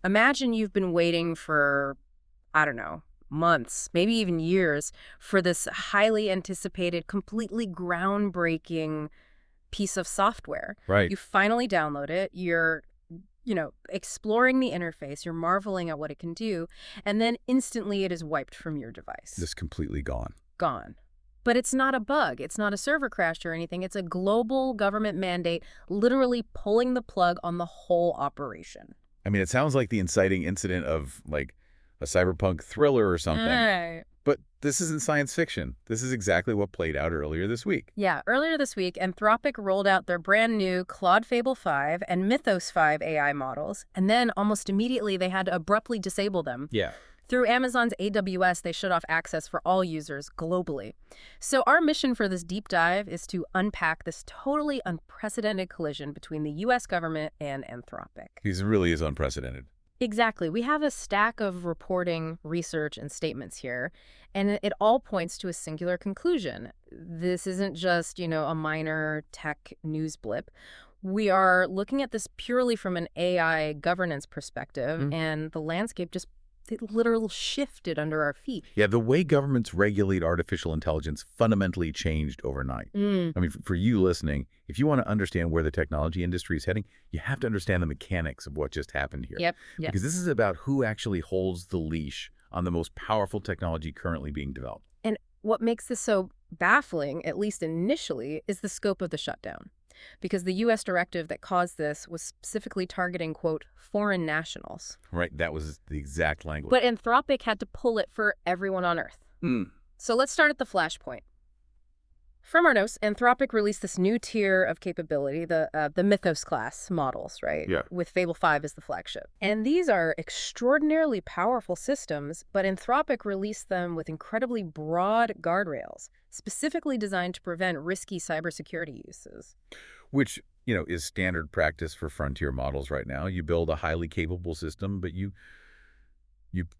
Imagine you've been waiting for, I don't know, months, maybe even years, for this highly anticipated, completely groundbreaking piece of software. Right. You finally download it, you're, exploring the interface, you're marveling at what it can do, and then instantly it is wiped from your device. Just completely gone. Gone. But it's not a bug. It's not a server crash or anything. It's a global government mandate literally pulling the plug on the whole operation. I mean, it sounds like the inciting incident of, like, a cyberpunk thriller or something. Right. But this isn't science fiction. This is exactly what played out earlier this week. Yeah, earlier this week, Anthropic rolled out their brand new Claude Fable 5 and Mythos 5 AI models, and then almost immediately they had to abruptly disable them. Yeah. Through Amazon's AWS, they shut off access for all users globally. So our mission for this deep dive is to unpack this totally unprecedented collision between the U.S. government and Anthropic. This really is unprecedented. Exactly. We have a stack of reporting, research, and statements here, and it all points to a singular conclusion. This isn't just, a minor tech news blip. We are looking at this purely from an AI governance perspective, and the landscape just literally shifted under our feet. Yeah, the way governments regulate artificial intelligence fundamentally changed overnight. I mean, for you listening, if you want to understand where the technology industry is heading, you have to understand the mechanics of what just happened here. Yep. Because this is about who actually holds the leash on the most powerful technology currently being developed. And what makes this so baffling, at least initially, is the scope of the shutdown. Because the U.S. directive that caused this was specifically targeting, quote, foreign nationals. Right, that was the exact language. But Anthropic had to pull it for everyone on Earth. So let's start at the flashpoint. From our notes, Anthropic released this new tier of capability, the Mythos-class models, right? Yeah. With Fable 5 as the flagship. And these are extraordinarily powerful systems, but Anthropic released them with incredibly broad guardrails, specifically designed to prevent risky cybersecurity uses. Which, is standard practice for frontier models right now. You build a highly capable system, but you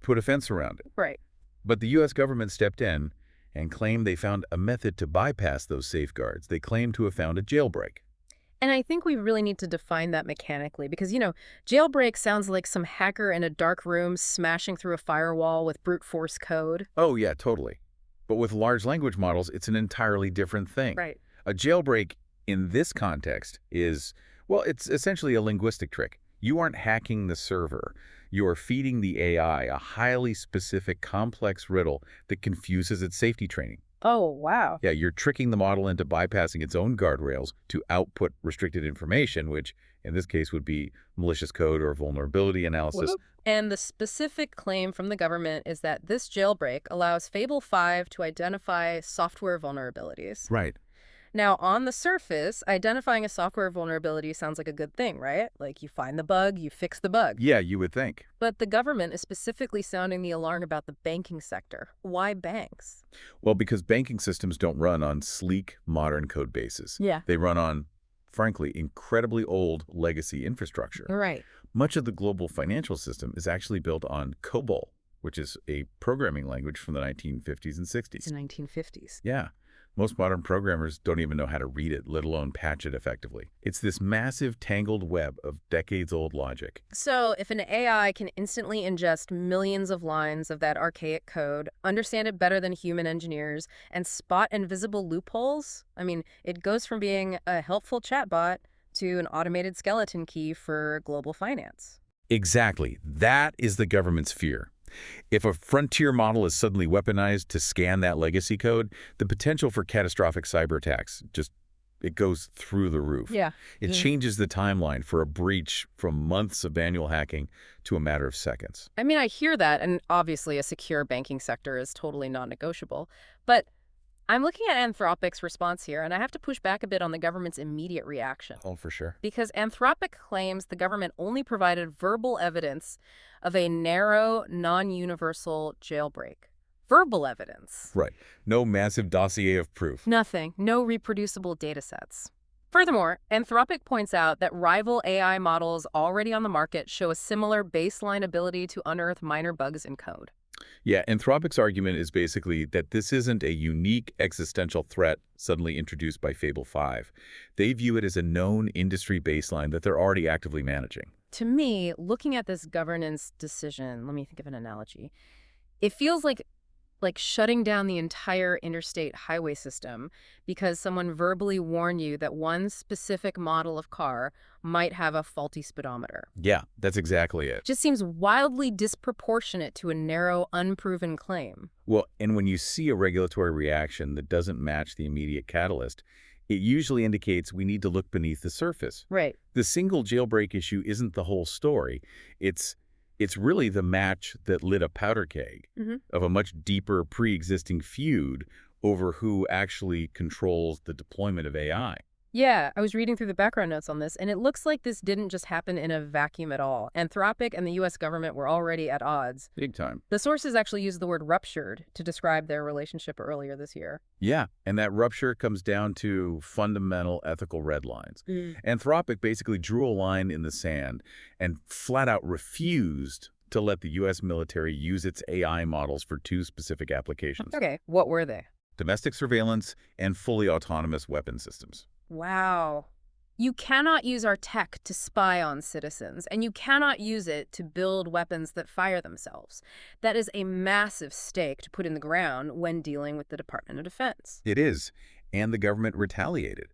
put a fence around it. Right. But the U.S. government stepped in and claimed they found a method to bypass those safeguards. They claimed to have found a jailbreak. And I think we really need to define that mechanically because, jailbreak sounds like some hacker in a dark room smashing through a firewall with brute force code. Oh, yeah, totally. But with large language models, it's an entirely different thing. Right. A jailbreak in this context is, well, it's essentially a linguistic trick. You aren't hacking the server. You are feeding the AI a highly specific, complex riddle that confuses its safety training. Oh, wow. Yeah, you're tricking the model into bypassing its own guardrails to output restricted information, which in this case would be malicious code or vulnerability analysis. And the specific claim from the government is that this jailbreak allows Fable 5 to identify software vulnerabilities. Right. Now, on the surface, identifying a software vulnerability sounds like a good thing, right? Like you find the bug, you fix the bug. Yeah, you would think. But the government is specifically sounding the alarm about the banking sector. Why banks? Well, because banking systems don't run on sleek, modern code bases. Yeah. They run on, frankly, incredibly old legacy infrastructure. Right. Much of the global financial system is actually built on COBOL, which is a programming language from the 1950s and 60s. It's the 1950s. Yeah. Most modern programmers don't even know how to read it, let alone patch it effectively. It's this massive tangled web of decades-old logic. So if an AI can instantly ingest millions of lines of that archaic code, understand it better than human engineers, and spot invisible loopholes, it goes from being a helpful chatbot to an automated skeleton key for global finance. Exactly. That is the government's fear. If a frontier model is suddenly weaponized to scan that legacy code, the potential for catastrophic cyber attacks it goes through the roof. Yeah. It changes the timeline for a breach from months of manual hacking to a matter of seconds. I hear that, and obviously a secure banking sector is totally non-negotiable. But I'm looking at Anthropic's response here, and I have to push back a bit on the government's immediate reaction. Oh, for sure. Because Anthropic claims the government only provided verbal evidence of a narrow, non-universal jailbreak. Verbal evidence. Right. No massive dossier of proof. Nothing. No reproducible data sets. Furthermore, Anthropic points out that rival AI models already on the market show a similar baseline ability to unearth minor bugs in code. Yeah, Anthropic's argument is basically that this isn't a unique existential threat suddenly introduced by Fable 5. They view it as a known industry baseline that they're already actively managing. To me, looking at this governance decision, let me think of an analogy. It feels like shutting down the entire interstate highway system because someone verbally warned you that one specific model of car might have a faulty speedometer. Yeah, that's exactly it. Just seems wildly disproportionate to a narrow, unproven claim. Well, and when you see a regulatory reaction that doesn't match the immediate catalyst, it usually indicates we need to look beneath the surface. Right. The single jailbreak issue isn't the whole story. It's really the match that lit a powder keg of a much deeper pre-existing feud over who actually controls the deployment of AI. Yeah, I was reading through the background notes on this, and it looks like this didn't just happen in a vacuum at all. Anthropic and the U.S. government were already at odds. Big time. The sources actually used the word ruptured to describe their relationship earlier this year. Yeah, and that rupture comes down to fundamental ethical red lines. Anthropic basically drew a line in the sand and flat out refused to let the U.S. military use its AI models for two specific applications. Okay, what were they? Domestic surveillance and fully autonomous weapon systems. Wow. You cannot use our tech to spy on citizens, and you cannot use it to build weapons that fire themselves. That is a massive stake to put in the ground when dealing with the Department of Defense. It is, and the government retaliated.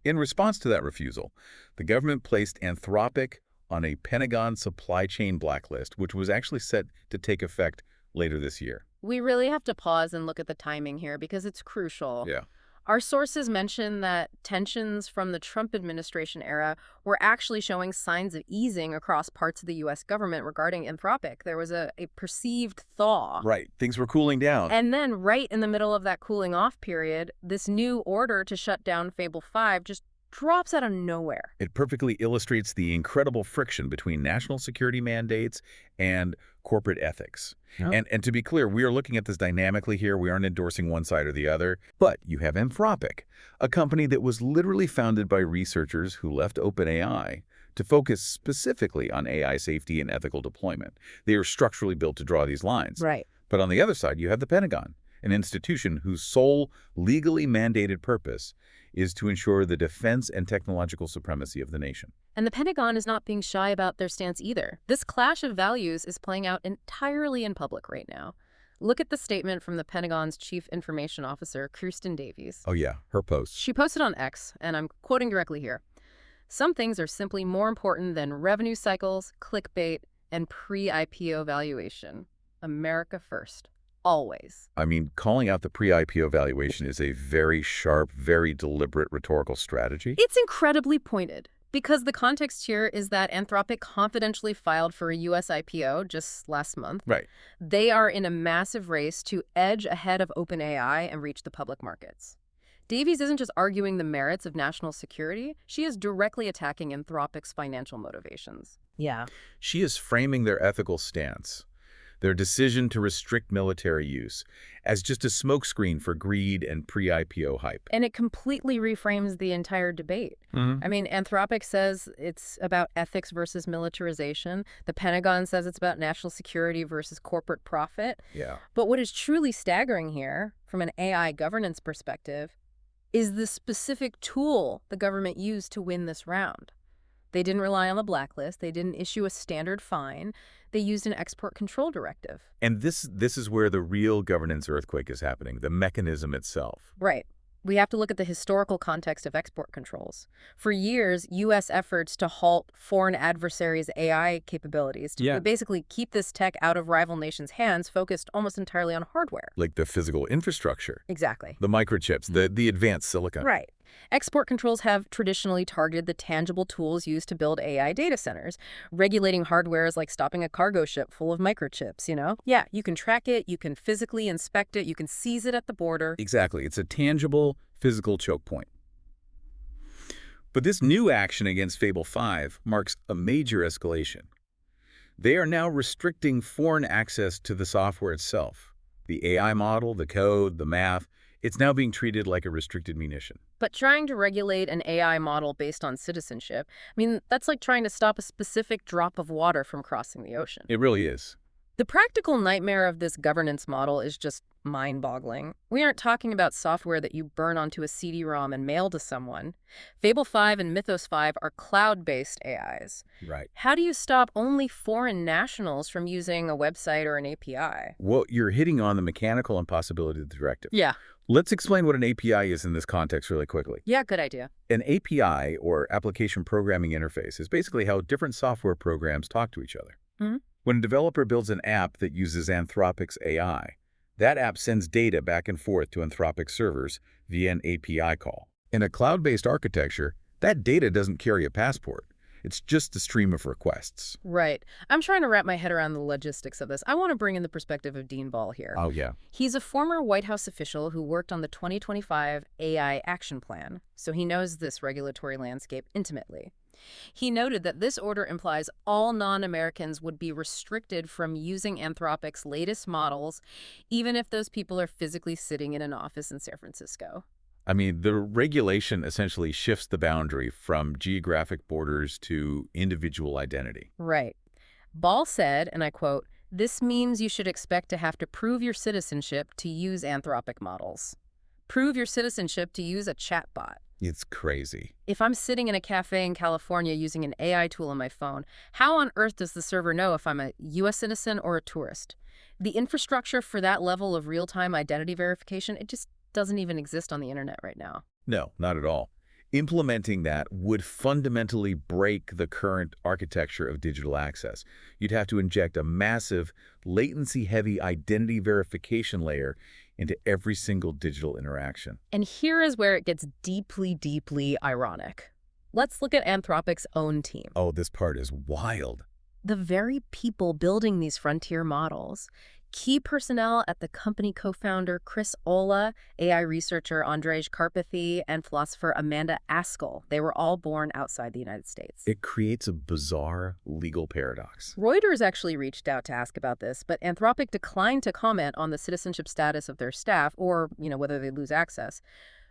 In response to that refusal, the government placed Anthropic on a Pentagon supply chain blacklist, which was actually set to take effect later this year. We really have to pause and look at the timing here because it's crucial. Yeah. Our sources mention that tensions from the Trump administration era were actually showing signs of easing across parts of the U.S. government regarding Anthropic. There was a perceived thaw. Right. Things were cooling down. And then right in the middle of that cooling off period, this new order to shut down Fable 5 just drops out of nowhere. It perfectly illustrates the incredible friction between national security mandates and corporate ethics. Yep. And to be clear, we are looking at this dynamically here. We aren't endorsing one side or the other. But you have Anthropic, a company that was literally founded by researchers who left OpenAI to focus specifically on AI safety and ethical deployment. They are structurally built to draw these lines. Right. But on the other side, you have the Pentagon, an institution whose sole legally mandated purpose is to ensure the defense and technological supremacy of the nation. And the Pentagon is not being shy about their stance either. This clash of values is playing out entirely in public right now. Look at the statement from the Pentagon's Chief Information Officer, Kirsten Davies. Oh yeah, her post. She posted on X, and I'm quoting directly here. Some things are simply more important than revenue cycles, clickbait, and pre-IPO valuation. America first. Always. I mean, calling out the pre-IPO valuation is a very sharp, very deliberate rhetorical strategy. It's incredibly pointed, because the context here is that Anthropic confidentially filed for a U.S. IPO just last month. Right. They are in a massive race to edge ahead of OpenAI and reach the public markets. Davies isn't just arguing the merits of national security, she is directly attacking Anthropic's financial motivations. Yeah. She is framing their ethical stance, their decision to restrict military use, as just a smokescreen for greed and pre-IPO hype. And it completely reframes the entire debate. I mean, Anthropic says it's about ethics versus militarization. The Pentagon says it's about national security versus corporate profit. Yeah. But what is truly staggering here, from an AI governance perspective, is the specific tool the government used to win this round. They didn't rely on the blacklist. They didn't issue a standard fine. They used an export control directive. And this is where the real governance earthquake is happening, the mechanism itself. Right. We have to look at the historical context of export controls. For years, U.S. efforts to halt foreign adversaries' AI capabilities to basically keep this tech out of rival nations' hands focused almost entirely on hardware. Like the physical infrastructure. Exactly. The microchips, the advanced silicon. Right. Export controls have traditionally targeted the tangible tools used to build AI data centers. Regulating hardware is like stopping a cargo ship full of microchips, you know? Yeah, you can track it, you can physically inspect it, you can seize it at the border. Exactly. It's a tangible, physical choke point. But this new action against Fable 5 marks a major escalation. They are now restricting foreign access to the software itself. The AI model, the code, the math, it's now being treated like a restricted munition. But trying to regulate an AI model based on citizenship, I mean, that's like trying to stop a specific drop of water from crossing the ocean. It really is. The practical nightmare of this governance model is just mind-boggling. We aren't talking about software that you burn onto a CD-ROM and mail to someone. Fable 5 and Mythos 5 are cloud-based AIs. Right. How do you stop only foreign nationals from using a website or an API? Well, you're hitting on the mechanical impossibility of the directive. Yeah. Let's explain what an API is in this context really quickly. Yeah, good idea. An API, or Application Programming Interface, is basically how different software programs talk to each other. Mm-hmm. When a developer builds an app that uses Anthropic's AI, that app sends data back and forth to Anthropic servers via an API call. In a cloud-based architecture, that data doesn't carry a passport. It's just a stream of requests. Right. I'm trying to wrap my head around the logistics of this. I want to bring in the perspective of Dean Ball here. Oh, yeah. He's a former White House official who worked on the 2025 AI Action Plan, so he knows this regulatory landscape intimately. He noted that this order implies all non-Americans would be restricted from using Anthropic's latest models, even if those people are physically sitting in an office in San Francisco. I mean, the regulation essentially shifts the boundary from geographic borders to individual identity. Right. Ball said, and I quote, "This means you should expect to have to prove your citizenship to use Anthropic models. Prove your citizenship to use a chatbot. It's crazy. If I'm sitting in a cafe in California using an AI tool on my phone, how on earth does the server know if I'm a U.S. citizen or a tourist? The infrastructure for that level of real-time identity verification, it just doesn't even exist on the internet right now." No, not at all. Implementing that would fundamentally break the current architecture of digital access. You'd have to inject a massive, latency-heavy identity verification layer into every single digital interaction. And here is where it gets deeply, deeply ironic. Let's look at Anthropic's own team. Oh, this part is wild. The very people building these frontier models. Key personnel at the company co-founder Chris Olah, AI researcher Andrzej Karpathy, and philosopher Amanda Askell. They were all born outside the United States. It creates a bizarre legal paradox. Reuters actually reached out to ask about this, but Anthropic declined to comment on the citizenship status of their staff or, whether they lose access.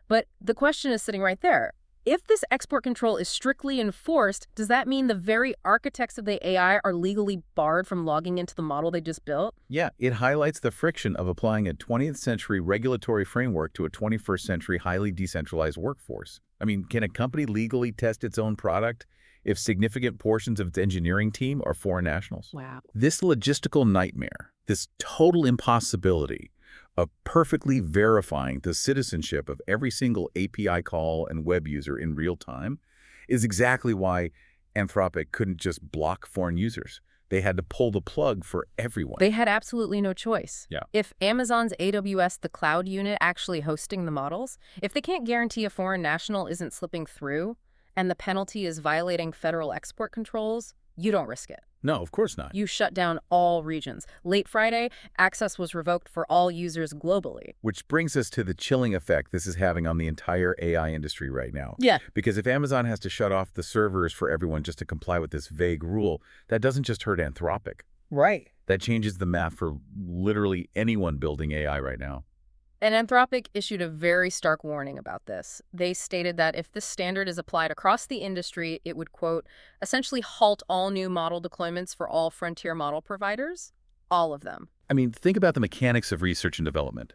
But the question is sitting right there. If this export control is strictly enforced, does that mean the very architects of the AI are legally barred from logging into the model they just built? Yeah, it highlights the friction of applying a 20th century regulatory framework to a 21st century highly decentralized workforce. I mean, can a company legally test its own product if significant portions of its engineering team are foreign nationals? Wow. This logistical nightmare, this total impossibility of perfectly verifying the citizenship of every single API call and web user in real time is exactly why Anthropic couldn't just block foreign users. They had to pull the plug for everyone. They had absolutely no choice. Yeah. If Amazon's AWS, the cloud unit actually hosting the models, if they can't guarantee a foreign national isn't slipping through and the penalty is violating federal export controls, you don't risk it. No, of course not. You shut down all regions. Late Friday, access was revoked for all users globally. Which brings us to the chilling effect this is having on the entire AI industry right now. Yeah. Because if Amazon has to shut off the servers for everyone just to comply with this vague rule, that doesn't just hurt Anthropic. Right. That changes the math for literally anyone building AI right now. And Anthropic issued a very stark warning about this. They stated that if this standard is applied across the industry, it would, quote, essentially halt all new model deployments for all frontier model providers. All of them. I mean, think about the mechanics of research and development.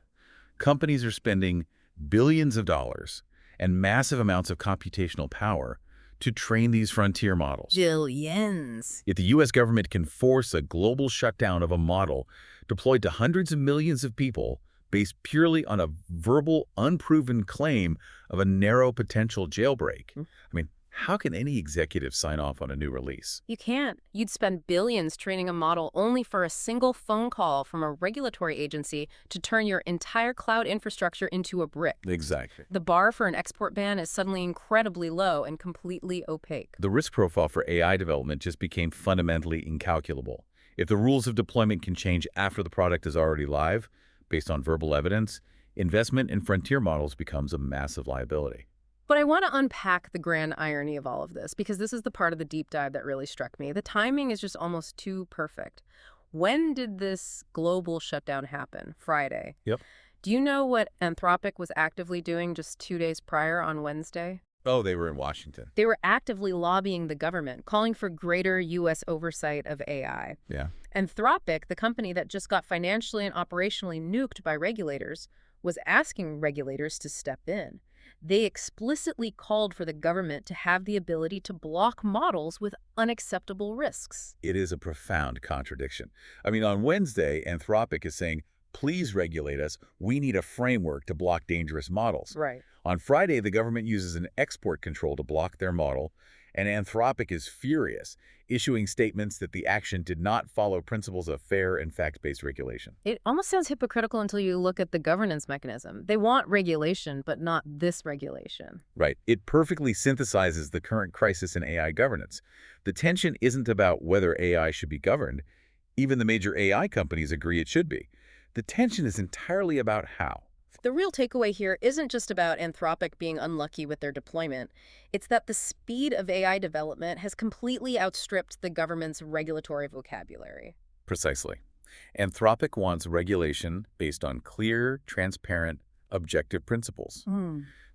Companies are spending billions of dollars and massive amounts of computational power to train these frontier models. Billions. If the U.S. government can force a global shutdown of a model deployed to hundreds of millions of people based purely on a verbal, unproven claim of a narrow potential jailbreak, I mean, how can any executive sign off on a new release? You can't. You'd spend billions training a model only for a single phone call from a regulatory agency to turn your entire cloud infrastructure into a brick. Exactly. The bar for an export ban is suddenly incredibly low and completely opaque. The risk profile for AI development just became fundamentally incalculable. If the rules of deployment can change after the product is already live, based on verbal evidence, investment in frontier models becomes a massive liability. But I want to unpack the grand irony of all of this, because this is the part of the deep dive that really struck me. The timing is just almost too perfect. When did this global shutdown happen? Friday. Yep. Do you know what Anthropic was actively doing just 2 days prior on Wednesday? Oh, they were in Washington. They were actively lobbying the government, calling for greater U.S. oversight of AI. Yeah. Anthropic, the company that just got financially and operationally nuked by regulators, was asking regulators to step in. They explicitly called for the government to have the ability to block models with unacceptable risks. It is a profound contradiction. I mean, on Wednesday, Anthropic is saying, please regulate us. We need a framework to block dangerous models. Right. On Friday, the government uses an export control to block their model, and Anthropic is furious, issuing statements that the action did not follow principles of fair and fact-based regulation. It almost sounds hypocritical until you look at the governance mechanism. They want regulation, but not this regulation. Right. It perfectly synthesizes the current crisis in AI governance. The tension isn't about whether AI should be governed. Even the major AI companies agree it should be. The tension is entirely about how. The real takeaway here isn't just about Anthropic being unlucky with their deployment. It's that the speed of AI development has completely outstripped the government's regulatory vocabulary. Precisely. Anthropic wants regulation based on clear, transparent, objective principles.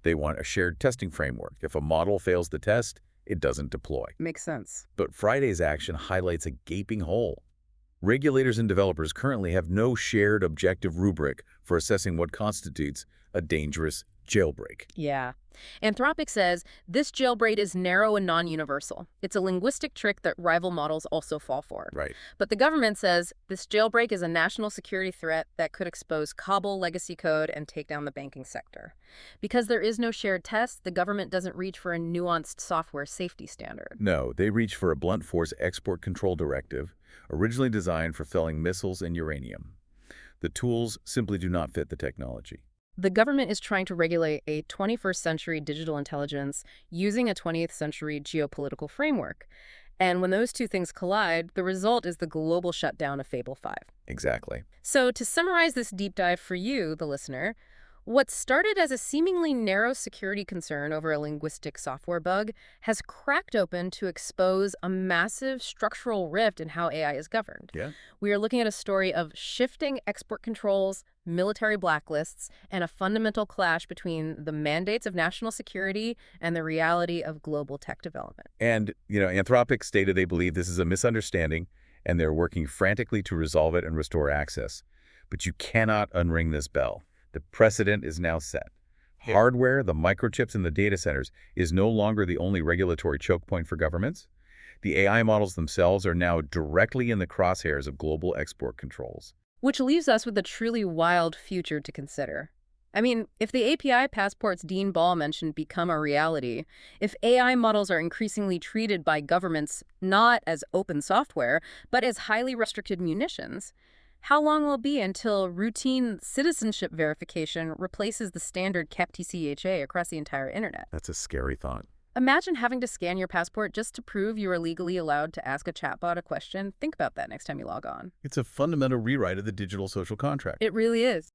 They want a shared testing framework. If a model fails the test, it doesn't deploy. Makes sense. But Friday's action highlights a gaping hole. Regulators and developers currently have no shared objective rubric for assessing what constitutes a dangerous jailbreak. Yeah. Anthropic says this jailbreak is narrow and non-universal. It's a linguistic trick that rival models also fall for. Right. But the government says this jailbreak is a national security threat that could expose Kabul legacy code and take down the banking sector. Because there is no shared test, the government doesn't reach for a nuanced software safety standard. No, they reach for a blunt force export control directive, originally designed for felling missiles and uranium. The tools simply do not fit the technology. The government is trying to regulate a 21st century digital intelligence using a 20th century geopolitical framework. And when those two things collide, the result is the global shutdown of Fable 5. Exactly. So to summarize this deep dive for you, the listener, what started as a seemingly narrow security concern over a linguistic software bug has cracked open to expose a massive structural rift in how AI is governed. Yeah. We are looking at a story of shifting export controls, military blacklists, and a fundamental clash between the mandates of national security and the reality of global tech development. And, Anthropic stated they believe this is a misunderstanding, and they're working frantically to resolve it and restore access. But you cannot unring this bell. The precedent is now set. Yeah. Hardware, the microchips in the data centers, is no longer the only regulatory choke point for governments. The AI models themselves are now directly in the crosshairs of global export controls. Which leaves us with a truly wild future to consider. I mean, if the API passports Dean Ball mentioned become a reality, if AI models are increasingly treated by governments not as open software, but as highly restricted munitions, how long will it be until routine citizenship verification replaces the standard CAPTCHA across the entire internet? That's a scary thought. Imagine having to scan your passport just to prove you are legally allowed to ask a chatbot a question. Think about that next time you log on. It's a fundamental rewrite of the digital social contract. It really is.